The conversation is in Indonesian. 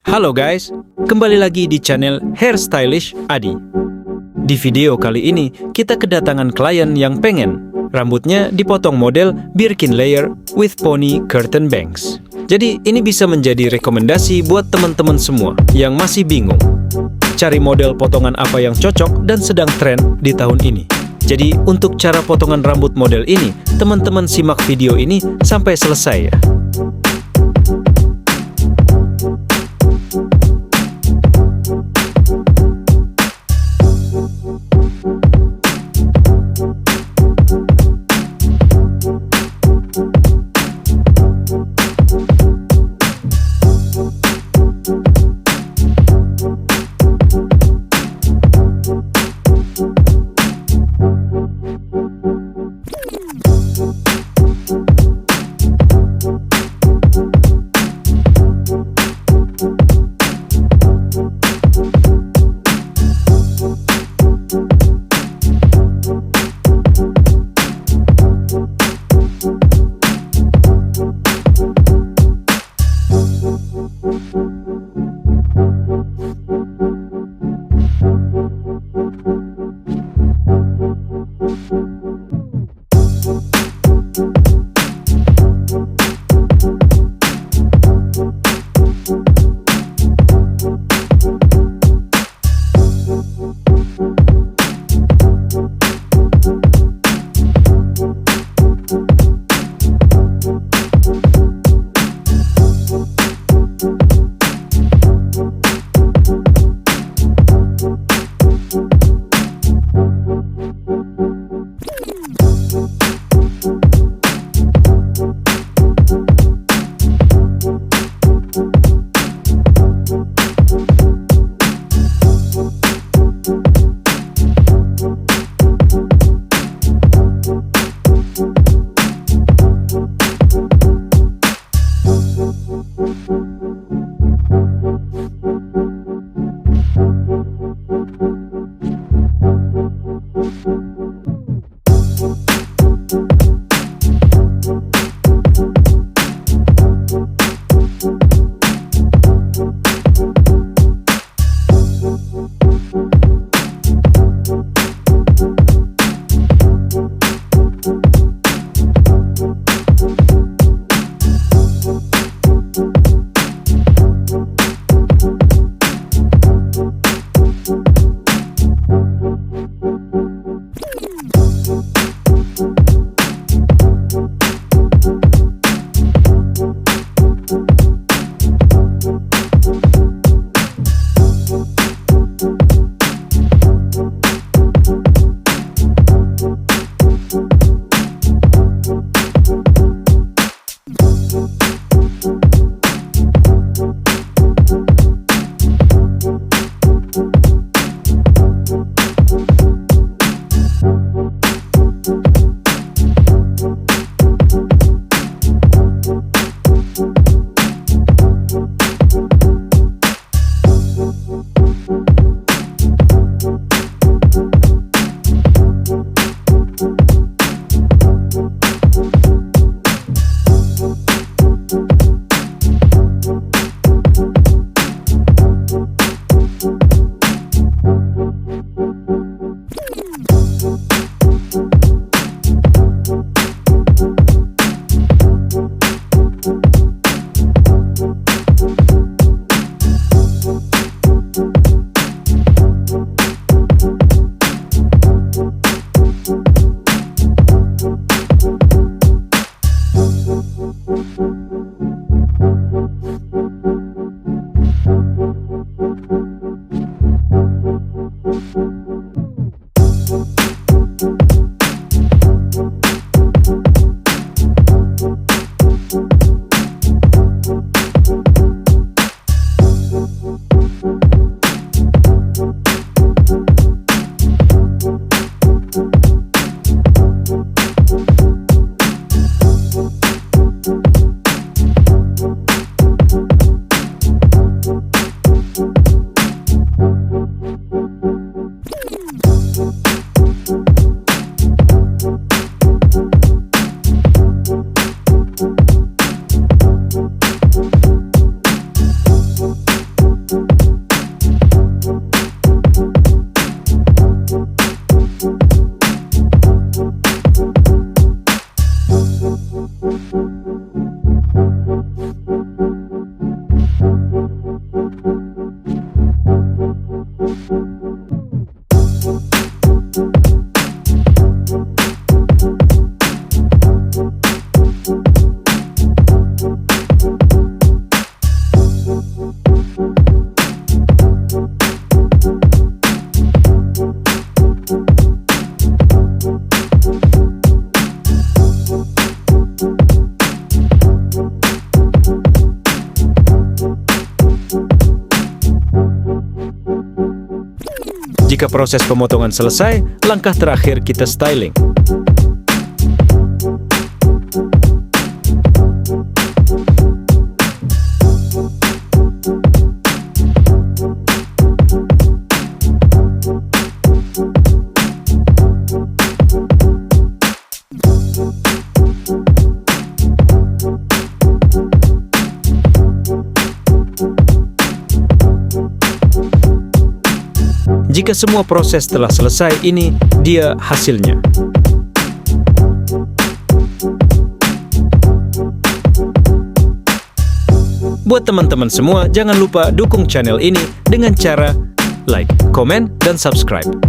Halo guys, kembali lagi di channel Hairstylish Adi. Di video kali ini, kita kedatangan klien yang pengen rambutnya dipotong model Birkin Layer with Pony Curtain Bangs. Jadi ini bisa menjadi rekomendasi buat teman-teman semua yang masih bingung cari model potongan apa yang cocok dan sedang tren di tahun ini. Jadi untuk cara potongan rambut model ini, teman-teman simak video ini sampai selesai ya. Jika proses pemotongan selesai, langkah terakhir kita styling. Jika semua proses telah selesai, ini dia hasilnya. Buat teman-teman semua, jangan lupa dukung channel ini dengan cara like, komen, dan subscribe.